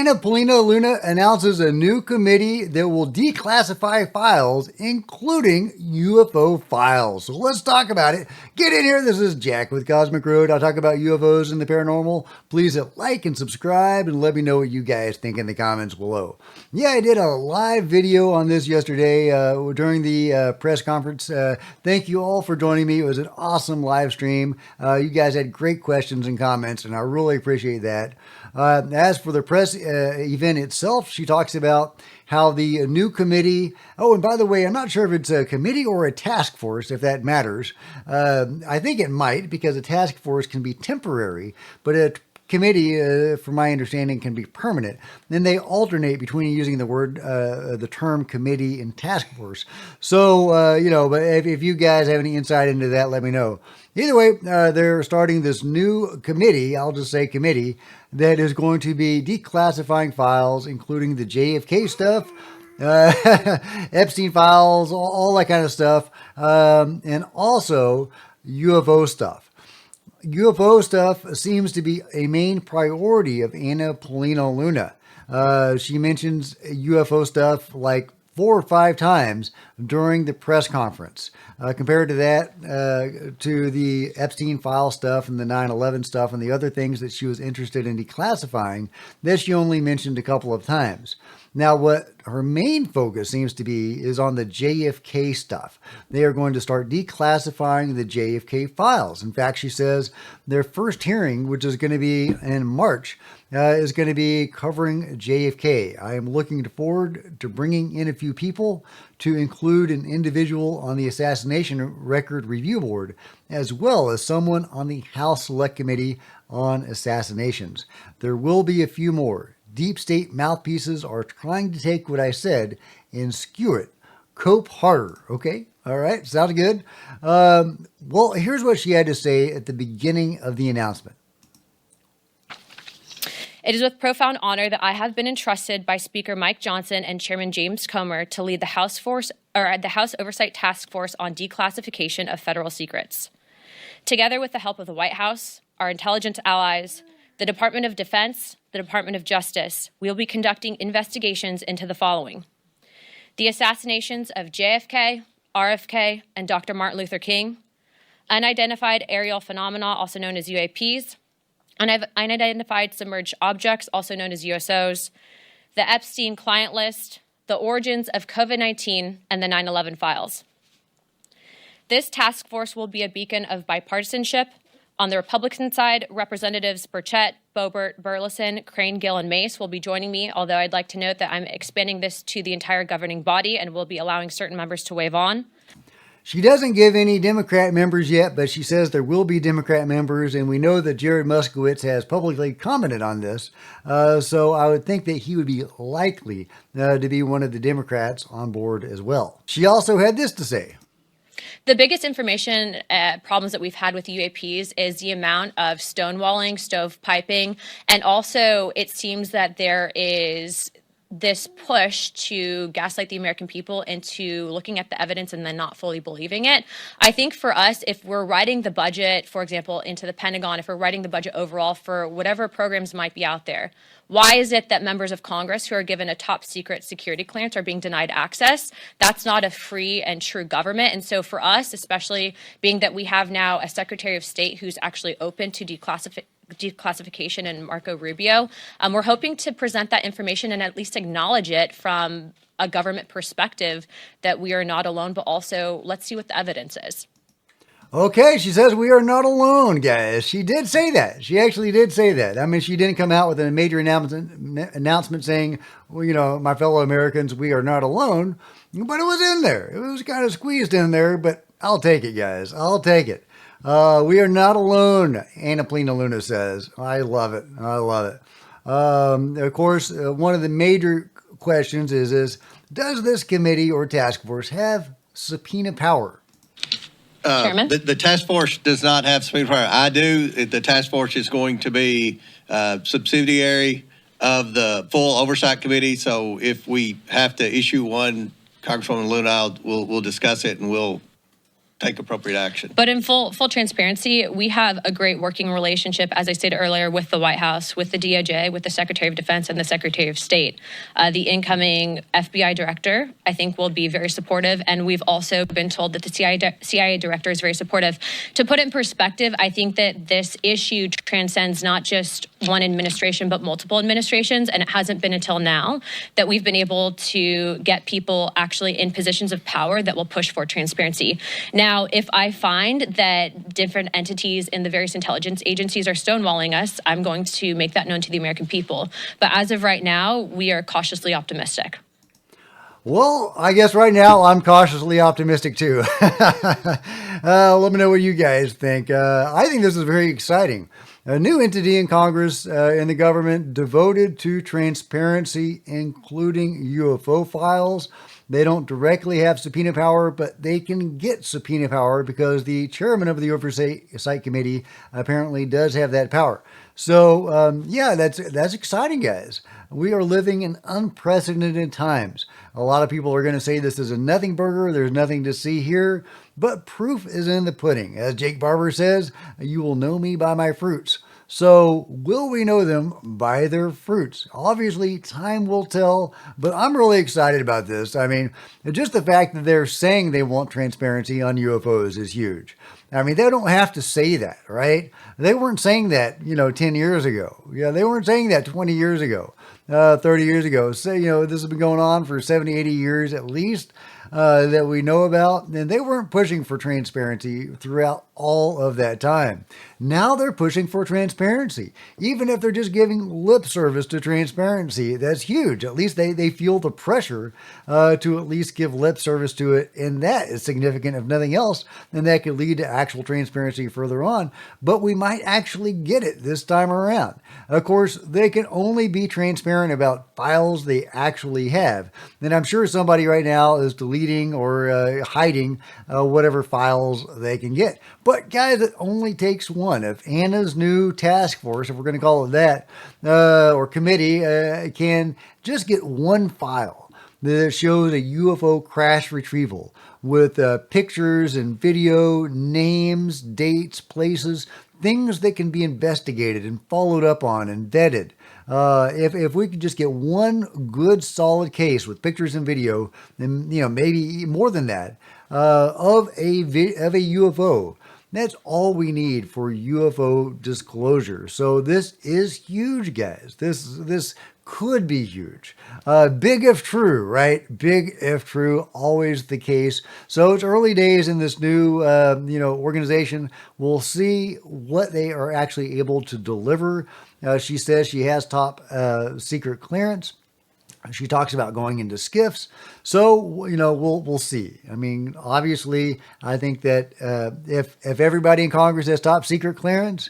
Paulina Luna announces a new committee that will declassify files, including UFO files. So let's talk about it. Get in here. This is Jack with Cosmic Road. I'll talk about UFOs and the paranormal. Please hit like and subscribe and let me know what you guys think in the comments below. Yeah, I did a live video on this yesterday during the press conference. Thank you all for joining me. It was an awesome live stream. You guys had great questions and comments, and I really appreciate that. As for the press event itself, she talks about how the new committee, oh, and by the way, I'm not sure if it's a committee or a task force, if that matters. I think it might, because a task force can be temporary, but a committee, from my understanding, can be permanent. Then they alternate between using the word, the term committee and task force. So, but if you guys have any insight into that, let me know. Either way, they're starting this new committee, I'll just say committee, that is going to be declassifying files, including the JFK stuff, Epstein files, all that kind of stuff, and also UFO stuff. UFO stuff seems to be a main priority of Paulina Luna. She mentions UFO stuff like 4 or 5 times during the press conference. Compared to that, to the Epstein file stuff and the 9/11 stuff and the other things that she was interested in declassifying, that she only mentioned a couple of times. Now, what her main focus seems to be is on the JFK stuff. They are going to start declassifying the JFK files. In fact, she says their first hearing, which is going to be in March, is going to be covering JFK. I am looking forward to bringing in a few people to include an individual on the Assassination Record Review Board, as well as someone on the House Select Committee on Assassinations. There will be a few more. Deep state mouthpieces are trying to take what I said and skew it. Cope harder, okay? All right, sounds good. Well, here's what she had to say at the beginning of the announcement. It is with profound honor that I have been entrusted by Speaker Mike Johnson and Chairman James Comer to lead the House Oversight Task Force on Declassification of Federal Secrets. Together with the help of the White House, our intelligence allies, the Department of Defense, the Department of Justice, we will be conducting investigations into the following: the assassinations of JFK, RFK, and Dr. Martin Luther King, unidentified aerial phenomena, also known as UAPs, unidentified submerged objects, also known as USOs, the Epstein client list, the origins of COVID-19, and the 9/11 files. This task force will be a beacon of bipartisanship. On the Republican side, Representatives Burchett, Boebert, Burleson, Crane, Gill, and Mace will be joining me, although I'd like to note that I'm expanding this to the entire governing body and will be allowing certain members to waive on. She doesn't give any Democrat members yet, but she says there will be Democrat members, and we know that Jared Moskowitz has publicly commented on this, so I would think that he would be likely to be one of the Democrats on board as well. She also had this to say. The biggest information problems that we've had with UAPs is the amount of stonewalling, stovepiping, and also it seems that there is this push to gaslight the American people into looking at the evidence and then not fully believing it. I think for us, if we're writing the budget, for example, into the Pentagon, if we're writing the budget overall for whatever programs might be out there, why is it that members of Congress who are given a top secret security clearance are being denied access? That's not a free and true government. And so for us, especially being that we have now a Secretary of State who's actually open to declassification in Marco Rubio, we're hoping to present that information and at least acknowledge it from a government perspective that we are not alone, but also let's see what the evidence is. Okay, she says we are not alone, guys. She did say that. She actually did say that. I mean, she didn't come out with a major announcement saying, well, my fellow Americans, we are not alone. But it was in there. It was kind of squeezed in there, but I'll take it, guys. I'll take it. We are not alone, Paulina Luna says. I love it. I love it. Of course, one of the major questions is, does this committee or task force have subpoena power? Chairman? The task force does not have subpoena power. I do. The task force is going to be subsidiary of the full oversight committee. So if we have to issue one, Congresswoman Luna, we'll discuss it and we'll take appropriate action. But in full transparency, we have a great working relationship, as I stated earlier, with the White House, with the DOJ, with the Secretary of Defense, and the Secretary of State. The incoming FBI director, I think, will be very supportive, and we've also been told that the CIA director is very supportive. To put it in perspective, I think that this issue transcends not just one administration, but multiple administrations, and it hasn't been until now that we've been able to get people actually in positions of power that will push for transparency. Now, if I find that different entities in the various intelligence agencies are stonewalling us, I'm going to make that known to the American people. But as of right now, we are cautiously optimistic. Well, I guess right now I'm cautiously optimistic too. Let me know what you guys think. I think this is very exciting. A new entity in Congress in the government devoted to transparency, including UFO files. They don't directly have subpoena power, but they can get subpoena power because the chairman of the Oversight Committee apparently does have that power. So, yeah, that's exciting, guys. We are living in unprecedented times. A lot of people are going to say this is a nothing burger. There's nothing to see here, but proof is in the pudding. As Jake Barber says, you will know me by my fruits. So will we know them by their fruits? Obviously, time will tell, but I'm really excited about this. I mean, just the fact that they're saying they want transparency on UFOs is huge. I mean, they don't have to say that, right? They weren't saying that, 10 years ago. Yeah, they weren't saying that 20 years ago, 30 years ago. So, this has been going on for 70, 80 years at least. That we know about, and they weren't pushing for transparency throughout all of that time. Now they're pushing for transparency, even if they're just giving lip service to transparency. That's huge. At least they feel the pressure to at least give lip service to it, and that is significant, if nothing else, and that could lead to actual transparency further on, but we might actually get it this time around. Of course, they can only be transparent about files they actually have, and I'm sure somebody right now is deleting or hiding whatever files they can get. But guys, it only takes one. If Anna's new task force, if we're going to call it that, or committee, can just get one file that shows a UFO crash retrieval with pictures and video, names, dates, places, things that can be investigated and followed up on and vetted. If we could just get one good solid case with pictures and video, and maybe more than that, of a UFO, that's all we need for UFO disclosure. So this is huge, guys. This could be huge. Big if true, right? Big if true, always the case. So it's early days in this new, organization. We'll see what they are actually able to deliver. She says she has top secret clearance. She talks about going into skiffs. So, we'll see. I mean, obviously, I think that if everybody in Congress has top secret clearance,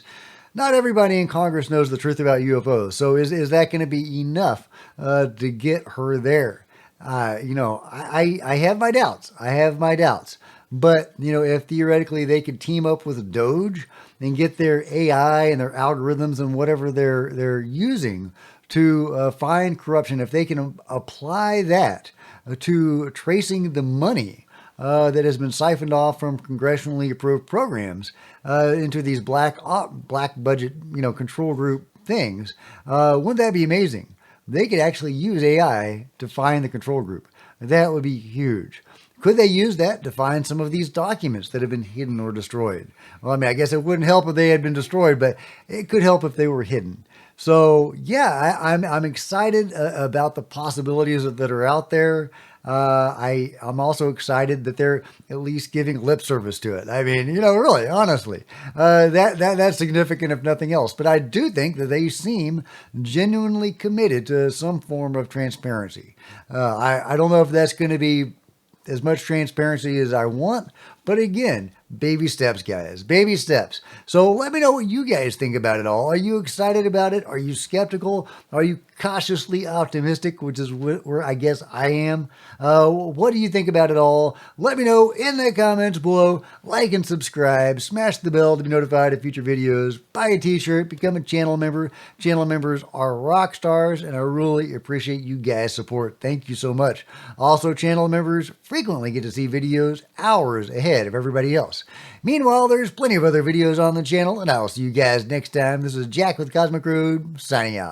not everybody in Congress knows the truth about UFOs. So is that going to be enough to get her there? I have my doubts. But, if theoretically they could team up with Doge and get their AI and their algorithms and whatever they're using to find corruption, if they can apply that to tracing the money that has been siphoned off from congressionally approved programs into these black budget, control group things, wouldn't that be amazing? They could actually use AI to find the control group. That would be huge. Could they use that to find some of these documents that have been hidden or destroyed? Well, I mean, I guess it wouldn't help if they had been destroyed, but it could help if they were hidden. So yeah, I'm excited about the possibilities that are out there. I'm also excited that they're at least giving lip service to it. I mean, really, honestly, that's significant if nothing else. But I do think that they seem genuinely committed to some form of transparency. I don't know if that's going to be as much transparency as I want, but again, baby steps, guys, baby steps. So let me know what you guys think about it all. Are you excited about it? Are you skeptical? Are you cautiously optimistic, which is where I guess I am? What do you think about it all? Let me know in the comments below. Like and subscribe. Smash the bell to be notified of future videos. Buy a t-shirt. Become a channel member. Channel members are rock stars, and I really appreciate you guys' support. Thank you so much. Also, channel members frequently get to see videos hours ahead ahead of everybody else. Meanwhile, there's plenty of other videos on the channel, and I'll see you guys next time. This is Jack with Cosmic Rude, signing out.